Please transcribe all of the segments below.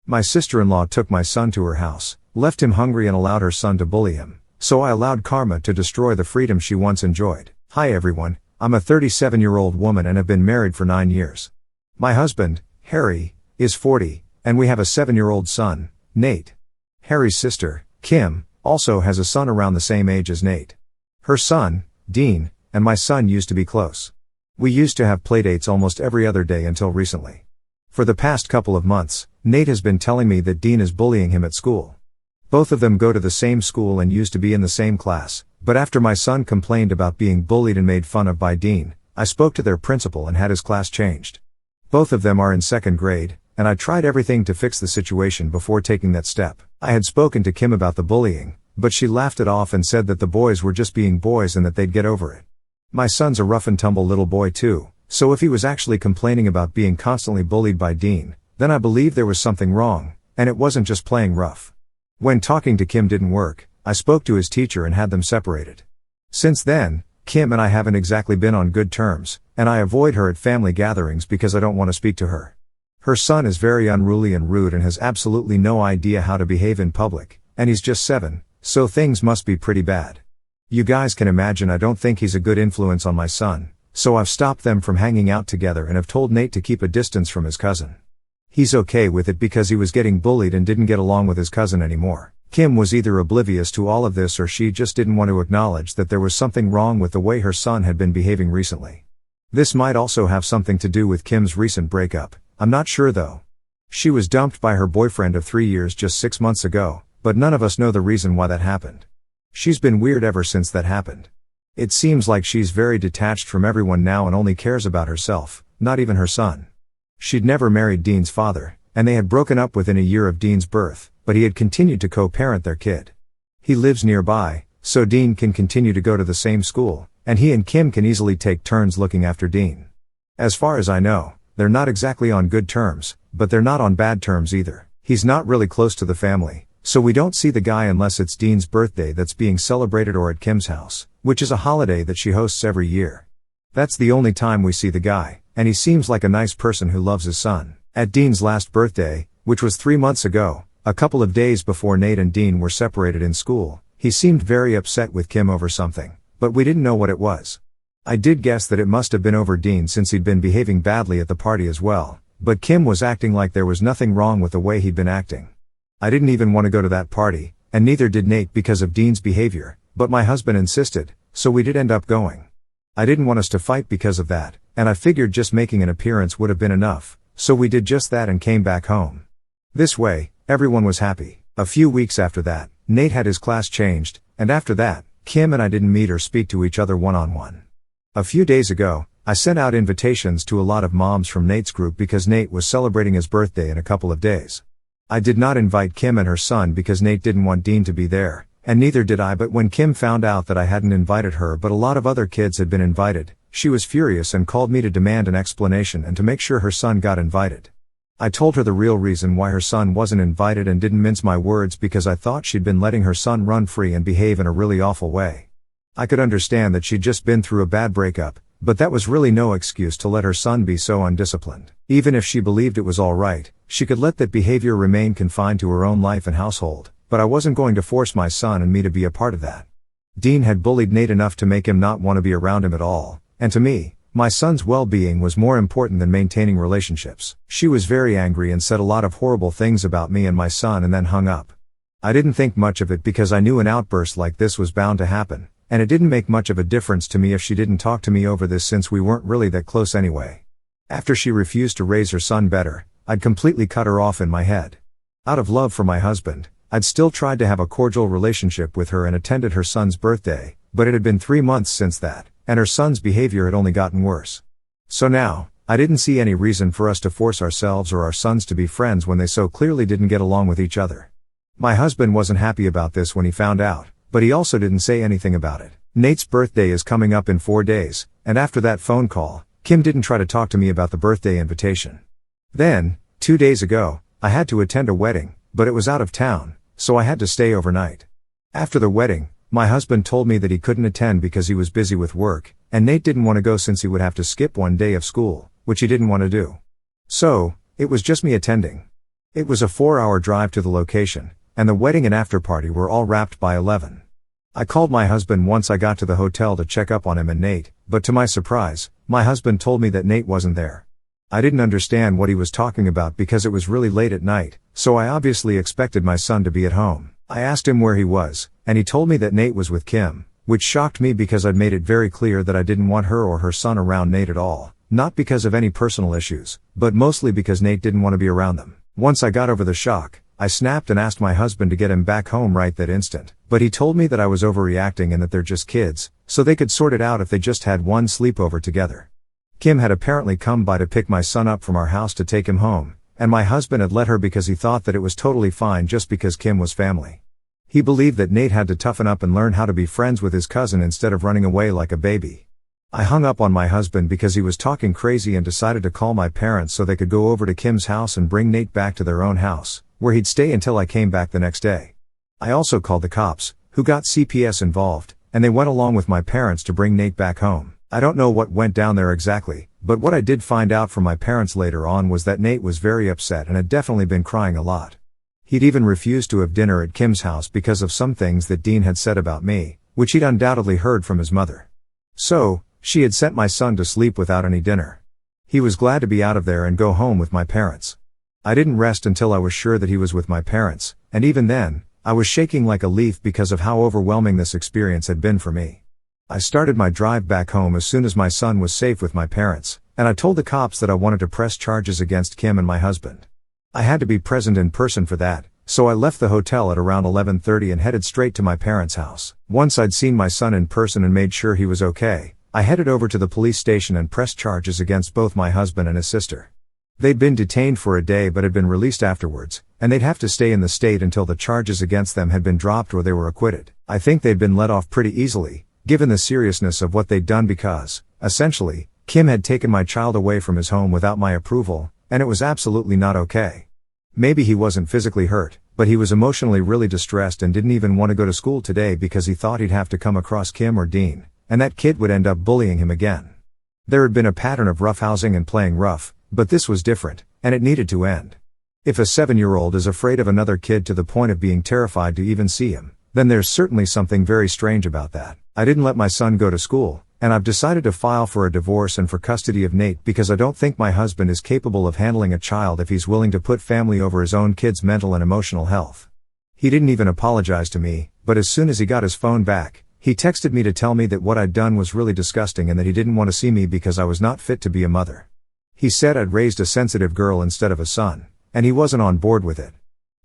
My sister-in-law took my son to her house, left him hungry and allowed her son to bully him, so I allowed karma to destroy the freedom she once enjoyed. Hi everyone, I'm a 37-year-old woman and have been married for 9 years. My husband, Harry, is 40, and we have a 7-year-old son, Nate. Harry's sister, Kim, also has a son around the same age as Nate. Her son, Dean, and my son used to be close. We used to have playdates almost every other day until recently. For the past couple of months, Nate has been telling me that Dean is bullying him at school. Both of them go to the same school and used to be in the same class, but after my son complained about being bullied and made fun of by Dean, I spoke to their principal and had his class changed. Both of them are in 2nd grade, and I tried everything to fix the situation before taking that step. I had spoken to Kim about the bullying, but she laughed it off and said that the boys were just being boys and that they'd get over it. My son's a rough and tumble little boy too, so if he was actually complaining about being constantly bullied by Dean, then I believe there was something wrong, and it wasn't just playing rough. When talking to Kim didn't work, I spoke to his teacher and had them separated. Since then, Kim and I haven't exactly been on good terms, and I avoid her at family gatherings because I don't want to speak to her. Her son is very unruly and rude and has absolutely no idea how to behave in public, and he's just 7, so things must be pretty bad. You guys can imagine I don't think he's a good influence on my son, so I've stopped them from hanging out together and have told Nate to keep a distance from his cousin. He's okay with it because he was getting bullied and didn't get along with his cousin anymore. Kim was either oblivious to all of this or she just didn't want to acknowledge that there was something wrong with the way her son had been behaving recently. This might also have something to do with Kim's recent breakup, I'm not sure though. She was dumped by her boyfriend of 3 years just 6 months ago, but none of us know the reason why that happened. She's been weird ever since that happened. It seems like she's very detached from everyone now and only cares about herself, not even her son. She'd never married Dean's father, and they had broken up within a year of Dean's birth, but he had continued to co-parent their kid. He lives nearby, so Dean can continue to go to the same school, and he and Kim can easily take turns looking after Dean. As far as I know, they're not exactly on good terms, but they're not on bad terms either. He's not really close to the family, so we don't see the guy unless it's Dean's birthday that's being celebrated or at Kim's house, which is a holiday that she hosts every year. That's the only time we see the guy, and he seems like a nice person who loves his son. At Dean's last birthday, which was 3 months ago, a couple of days before Nate and Dean were separated in school, he seemed very upset with Kim over something, but we didn't know what it was. I did guess that it must have been over Dean since he'd been behaving badly at the party as well, but Kim was acting like there was nothing wrong with the way he'd been acting. I didn't even want to go to that party, and neither did Nate because of Dean's behavior, but my husband insisted, so we did end up going. I didn't want us to fight because of that, and I figured just making an appearance would have been enough, so we did just that and came back home. This way, everyone was happy. A few weeks after that, Nate had his class changed, and after that, Kim and I didn't meet or speak to each other one-on-one. A few days ago, I sent out invitations to a lot of moms from Nate's group because Nate was celebrating his birthday in a couple of days. I did not invite Kim and her son because Nate didn't want Dean to be there, and neither did I, but when Kim found out that I hadn't invited her but a lot of other kids had been invited, she was furious and called me to demand an explanation and to make sure her son got invited. I told her the real reason why her son wasn't invited and didn't mince my words because I thought she'd been letting her son run free and behave in a really awful way. I could understand that she'd just been through a bad breakup, but that was really no excuse to let her son be so undisciplined. Even if she believed it was all right, she could let that behavior remain confined to her own life and household, but I wasn't going to force my son and me to be a part of that. Dean had bullied Nate enough to make him not want to be around him at all, and to me, my son's well-being was more important than maintaining relationships. She was very angry and said a lot of horrible things about me and my son and then hung up. I didn't think much of it because I knew an outburst like this was bound to happen, and it didn't make much of a difference to me if she didn't talk to me over this since we weren't really that close anyway. After she refused to raise her son better, I'd completely cut her off in my head. Out of love for my husband, I'd still tried to have a cordial relationship with her and attended her son's birthday, but it had been 3 months since that, and her son's behavior had only gotten worse. So now, I didn't see any reason for us to force ourselves or our sons to be friends when they so clearly didn't get along with each other. My husband wasn't happy about this when he found out, but he also didn't say anything about it. Nate's birthday is coming up in 4 days, and after that phone call, Kim didn't try to talk to me about the birthday invitation. Then, 2 days ago, I had to attend a wedding, but it was out of town, so I had to stay overnight. After the wedding, my husband told me that he couldn't attend because he was busy with work, and Nate didn't want to go since he would have to skip 1 day of school, which he didn't want to do. So, it was just me attending. It was a 4-hour drive to the location, and the wedding and after party were all wrapped by 11. I called my husband once I got to the hotel to check up on him and Nate, but to my surprise, my husband told me that Nate wasn't there. I didn't understand what he was talking about because it was really late at night, so I obviously expected my son to be at home. I asked him where he was, and he told me that Nate was with Kim, which shocked me because I'd made it very clear that I didn't want her or her son around Nate at all, not because of any personal issues, but mostly because Nate didn't want to be around them. Once I got over the shock, I snapped and asked my husband to get him back home right that instant, but he told me that I was overreacting and that they're just kids, so they could sort it out if they just had one sleepover together. Kim had apparently come by to pick my son up from our house to take him home, and my husband had let her because he thought that it was totally fine just because Kim was family. He believed that Nate had to toughen up and learn how to be friends with his cousin instead of running away like a baby. I hung up on my husband because he was talking crazy and decided to call my parents so they could go over to Kim's house and bring Nate back to their own house, where he'd stay until I came back the next day. I also called the cops, who got CPS involved, and they went along with my parents to bring Nate back home. I don't know what went down there exactly, but what I did find out from my parents later on was that Nate was very upset and had definitely been crying a lot. He'd even refused to have dinner at Kim's house because of some things that Dean had said about me, which he'd undoubtedly heard from his mother. So, she had sent my son to sleep without any dinner. He was glad to be out of there and go home with my parents. I didn't rest until I was sure that he was with my parents, and even then, I was shaking like a leaf because of how overwhelming this experience had been for me. I started my drive back home as soon as my son was safe with my parents, and I told the cops that I wanted to press charges against Kim and my husband. I had to be present in person for that, so I left the hotel at around 11:30 and headed straight to my parents' house. Once I'd seen my son in person and made sure he was okay, I headed over to the police station and pressed charges against both my husband and his sister. They'd been detained for a day but had been released afterwards, and they'd have to stay in the state until the charges against them had been dropped or they were acquitted. I think they'd been let off pretty easily, given the seriousness of what they'd done because, essentially, Kim had taken my child away from his home without my approval, and it was absolutely not okay. Maybe he wasn't physically hurt, but he was emotionally really distressed and didn't even want to go to school today because he thought he'd have to come across Kim or Dean, and that kid would end up bullying him again. There had been a pattern of roughhousing and playing rough, but this was different, and it needed to end. If a 7-year-old is afraid of another kid to the point of being terrified to even see him, then there's certainly something very strange about that. I didn't let my son go to school, and I've decided to file for a divorce and for custody of Nate because I don't think my husband is capable of handling a child if he's willing to put family over his own kid's mental and emotional health. He didn't even apologize to me, but as soon as he got his phone back, he texted me to tell me that what I'd done was really disgusting and that he didn't want to see me because I was not fit to be a mother. He said I'd raised a sensitive girl instead of a son, and he wasn't on board with it.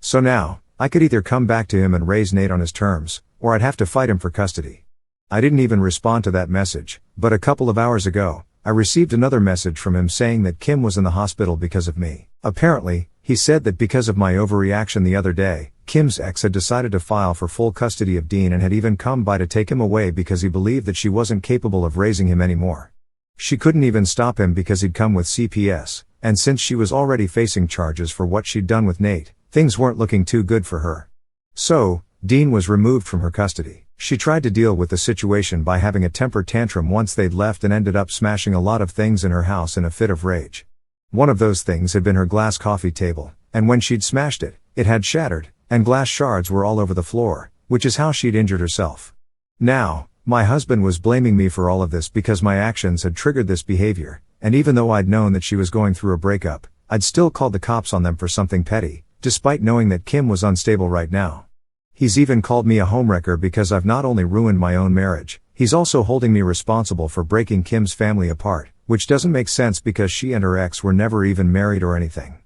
So now, I could either come back to him and raise Nate on his terms, or I'd have to fight him for custody. I didn't even respond to that message, but a couple of hours ago, I received another message from him saying that Kim was in the hospital because of me. Apparently, he said that because of my overreaction the other day, Kim's ex had decided to file for full custody of Dean and had even come by to take him away because he believed that she wasn't capable of raising him anymore. She couldn't even stop him because he'd come with CPS, and since she was already facing charges for what she'd done with Nate, things weren't looking too good for her. So, Dean was removed from her custody. She tried to deal with the situation by having a temper tantrum once they'd left and ended up smashing a lot of things in her house in a fit of rage. One of those things had been her glass coffee table, and when she'd smashed it, it had shattered, and glass shards were all over the floor, which is how she'd injured herself. Now, my husband was blaming me for all of this because my actions had triggered this behavior, and even though I'd known that she was going through a breakup, I'd still called the cops on them for something petty, despite knowing that Kim was unstable right now. He's even called me a homewrecker because I've not only ruined my own marriage, he's also holding me responsible for breaking Kim's family apart, which doesn't make sense because she and her ex were never even married or anything.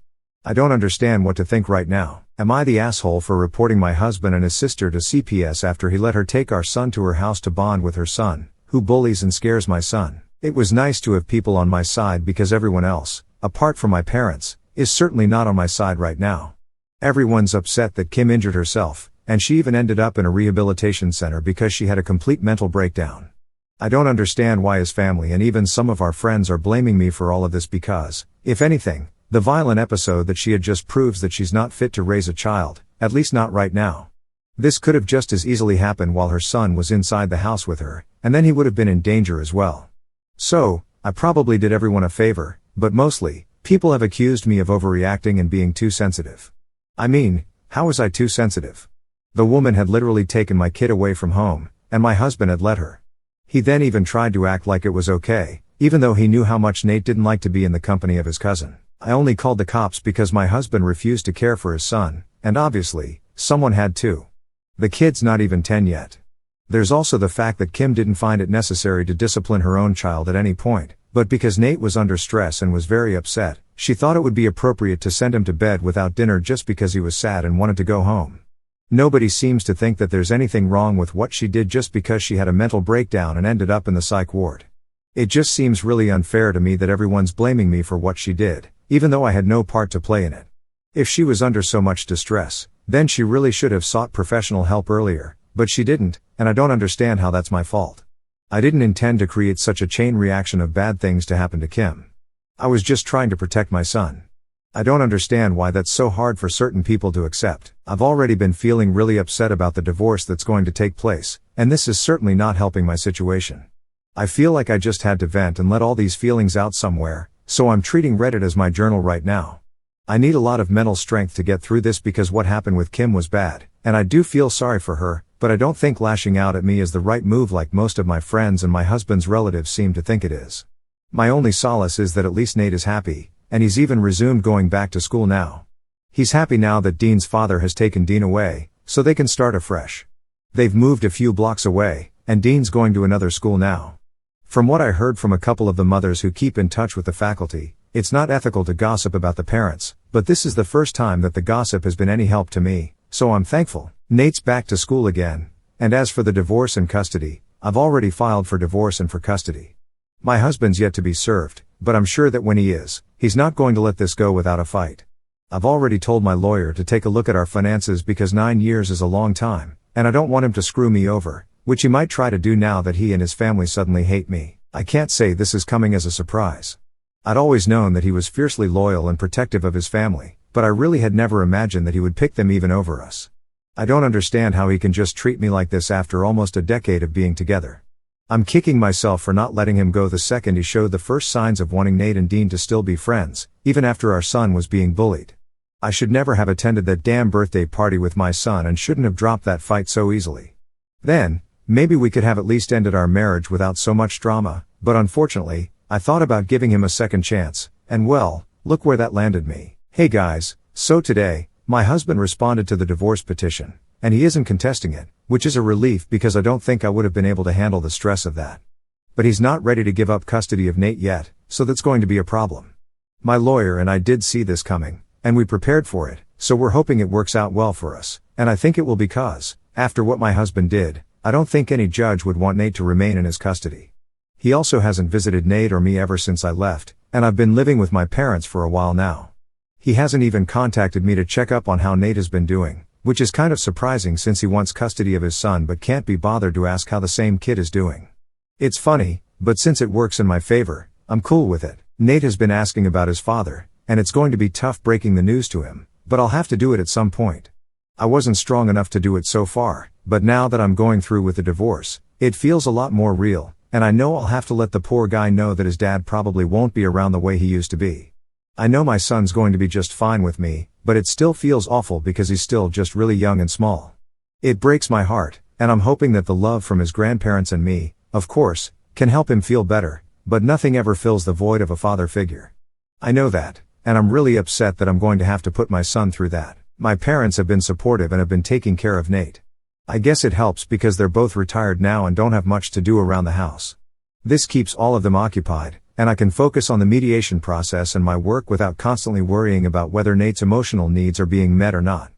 I don't understand what to think right now. Am I the asshole for reporting my husband and his sister to CPS after he let her take our son to her house to bond with her son, who bullies and scares my son? It was nice to have people on my side because everyone else, apart from my parents, is certainly not on my side right now. Everyone's upset that Kim injured herself, and she even ended up in a rehabilitation center because she had a complete mental breakdown. I don't understand why his family and even some of our friends are blaming me for all of this because, if anything, the violent episode that she had just proves that she's not fit to raise a child, at least not right now. This could have just as easily happened while her son was inside the house with her, and then he would have been in danger as well. So, I probably did everyone a favor, but mostly, people have accused me of overreacting and being too sensitive. I mean, how was I too sensitive? The woman had literally taken my kid away from home, and my husband had let her. He then even tried to act like it was okay, even though he knew how much Nate didn't like to be in the company of his cousin. I only called the cops because my husband refused to care for his son, and obviously, someone had to. The kid's not even 10 yet. There's also the fact that Kim didn't find it necessary to discipline her own child at any point, but because Nate was under stress and was very upset, she thought it would be appropriate to send him to bed without dinner just because he was sad and wanted to go home. Nobody seems to think that there's anything wrong with what she did just because she had a mental breakdown and ended up in the psych ward. It just seems really unfair to me that everyone's blaming me for what she did, even though I had no part to play in it. If she was under so much distress, then she really should have sought professional help earlier, but she didn't, and I don't understand how that's my fault. I didn't intend to create such a chain reaction of bad things to happen to Kim. I was just trying to protect my son. I don't understand why that's so hard for certain people to accept. I've already been feeling really upset about the divorce that's going to take place, and this is certainly not helping my situation. I feel like I just had to vent and let all these feelings out somewhere, so I'm treating Reddit as my journal right now. I need a lot of mental strength to get through this because what happened with Kim was bad, and I do feel sorry for her, but I don't think lashing out at me is the right move like most of my friends and my husband's relatives seem to think it is. My only solace is that at least Nate is happy, and he's even resumed going back to school now. He's happy now that Dean's father has taken Dean away, so they can start afresh. They've moved a few blocks away, and Dean's going to another school now. From what I heard from a couple of the mothers who keep in touch with the faculty, it's not ethical to gossip about the parents, but this is the first time that the gossip has been any help to me, so I'm thankful. Nate's back to school again, and as for the divorce and custody, I've already filed for divorce and for custody. My husband's yet to be served, but I'm sure that when he is, he's not going to let this go without a fight. I've already told my lawyer to take a look at our finances because 9 years is a long time, and I don't want him to screw me over, which he might try to do now that he and his family suddenly hate me. I can't say this is coming as a surprise. I'd always known that he was fiercely loyal and protective of his family, but I really had never imagined that he would pick them even over us. I don't understand how he can just treat me like this after almost a decade of being together. I'm kicking myself for not letting him go the second he showed the first signs of wanting Nate and Dean to still be friends, even after our son was being bullied. I should never have attended that damn birthday party with my son and shouldn't have dropped that fight so easily. Then, maybe we could have at least ended our marriage without so much drama, but unfortunately, I thought about giving him a second chance, and well, look where that landed me. Hey guys, so today, my husband responded to the divorce petition, and he isn't contesting it, which is a relief because I don't think I would have been able to handle the stress of that. But he's not ready to give up custody of Nate yet, so that's going to be a problem. My lawyer and I did see this coming, and we prepared for it, so we're hoping it works out well for us, and I think it will because, after what my husband did, I don't think any judge would want Nate to remain in his custody. He also hasn't visited Nate or me ever since I left, and I've been living with my parents for a while now. He hasn't even contacted me to check up on how Nate has been doing, which is kind of surprising since he wants custody of his son but can't be bothered to ask how the same kid is doing. It's funny, but since it works in my favor, I'm cool with it. Nate has been asking about his father, and it's going to be tough breaking the news to him, but I'll have to do it at some point. I wasn't strong enough to do it so far, but now that I'm going through with the divorce, it feels a lot more real, and I know I'll have to let the poor guy know that his dad probably won't be around the way he used to be. I know my son's going to be just fine with me, but it still feels awful because he's still just really young and small. It breaks my heart, and I'm hoping that the love from his grandparents and me, of course, can help him feel better, but nothing ever fills the void of a father figure. I know that, and I'm really upset that I'm going to have to put my son through that. My parents have been supportive and have been taking care of Nate. I guess it helps because they're both retired now and don't have much to do around the house. This keeps all of them occupied, and I can focus on the mediation process and my work without constantly worrying about whether Nate's emotional needs are being met or not.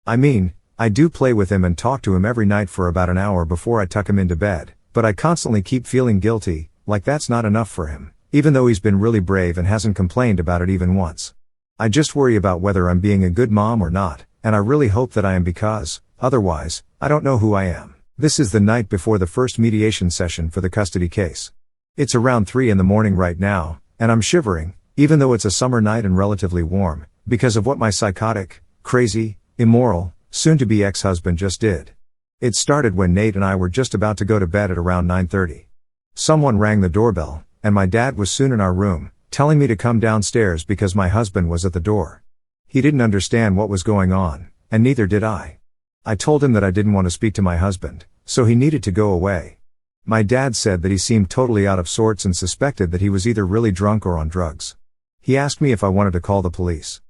I mean, I do play with him and talk to him every night for about an hour before I tuck him into bed, but I constantly keep feeling guilty, like that's not enough for him, even though he's been really brave and hasn't complained about it even once. I just worry about whether I'm being a good mom or not, and I really hope that I am because, otherwise, I don't know who I am. This is the night before the first mediation session for the custody case. It's around 3 in the morning right now, and I'm shivering, even though it's a summer night and relatively warm, because of what my psychotic, crazy, immoral, soon-to-be ex-husband just did. It started when Nate and I were just about to go to bed at around 9:30. Someone rang the doorbell, and my dad was soon in our room, telling me to come downstairs because my husband was at the door. He didn't understand what was going on, and neither did I. I told him that I didn't want to speak to my husband, so he needed to go away. My dad said that he seemed totally out of sorts and suspected that he was either really drunk or on drugs. He asked me if I wanted to call the police.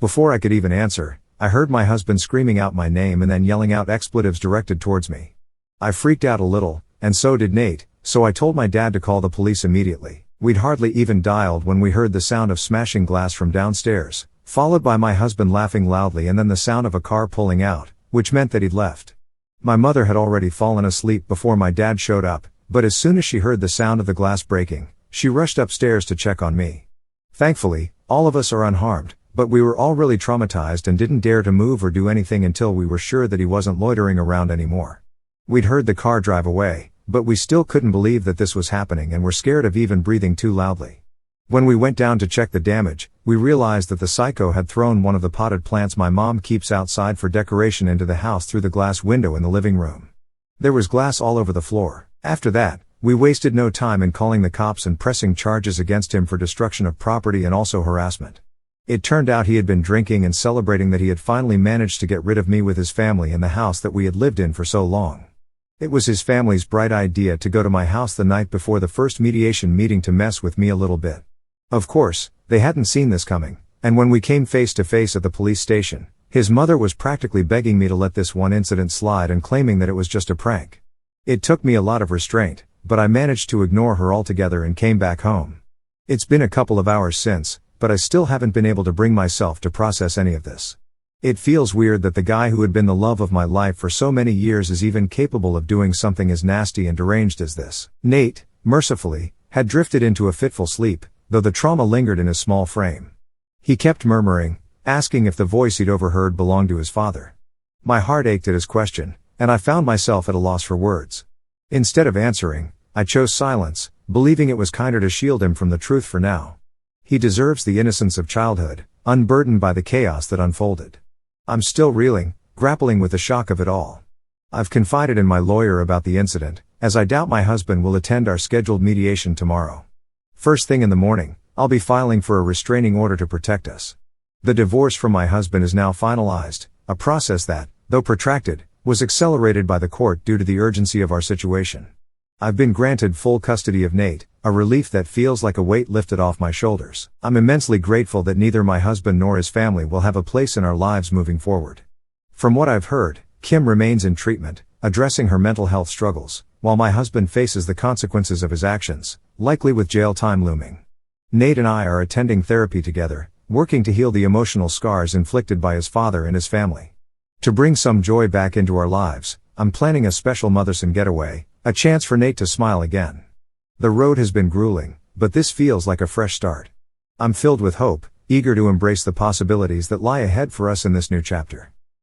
Before I could even answer, I heard my husband screaming out my name and then yelling out expletives directed towards me. I freaked out a little, and so did Nate, so I told my dad to call the police immediately. We'd hardly even dialed when we heard the sound of smashing glass from downstairs, followed by my husband laughing loudly and then the sound of a car pulling out, which meant that he'd left. My mother had already fallen asleep before my dad showed up, but as soon as she heard the sound of the glass breaking, she rushed upstairs to check on me. Thankfully, all of us are unharmed, but we were all really traumatized and didn't dare to move or do anything until we were sure that he wasn't loitering around anymore. We'd heard the car drive away, but we still couldn't believe that this was happening and were scared of even breathing too loudly. When we went down to check the damage, we realized that the psycho had thrown one of the potted plants my mom keeps outside for decoration into the house through the glass window in the living room. There was glass all over the floor. After that, we wasted no time in calling the cops and pressing charges against him for destruction of property and also harassment. It turned out he had been drinking and celebrating that he had finally managed to get rid of me with his family in the house that we had lived in for so long. It was his family's bright idea to go to my house the night before the first mediation meeting to mess with me a little bit. Of course, they hadn't seen this coming, and when we came face to face at the police station, his mother was practically begging me to let this one incident slide and claiming that it was just a prank. It took me a lot of restraint, but I managed to ignore her altogether and came back home. It's been a couple of hours since, but I still haven't been able to bring myself to process any of this. It feels weird that the guy who had been the love of my life for so many years is even capable of doing something as nasty and deranged as this. Nate, mercifully, had drifted into a fitful sleep, though the trauma lingered in his small frame. He kept murmuring, asking if the voice he'd overheard belonged to his father. My heart ached at his question, and I found myself at a loss for words. Instead of answering, I chose silence, believing it was kinder to shield him from the truth for now. He deserves the innocence of childhood, unburdened by the chaos that unfolded. I'm still reeling, grappling with the shock of it all. I've confided in my lawyer about the incident, as I doubt my husband will attend our scheduled mediation tomorrow. First thing in the morning, I'll be filing for a restraining order to protect us. The divorce from my husband is now finalized, a process that, though protracted, was accelerated by the court due to the urgency of our situation. I've been granted full custody of Nate, a relief that feels like a weight lifted off my shoulders. I'm immensely grateful that neither my husband nor his family will have a place in our lives moving forward. From what I've heard, Kim remains in treatment, addressing her mental health struggles, while my husband faces the consequences of his actions, likely with jail time looming. Nate and I are attending therapy together, working to heal the emotional scars inflicted by his father and his family. To bring some joy back into our lives, I'm planning a special Motherson getaway, a chance for Nate to smile again. The road has been grueling, but this feels like a fresh start. I'm filled with hope, eager to embrace the possibilities that lie ahead for us in this new chapter.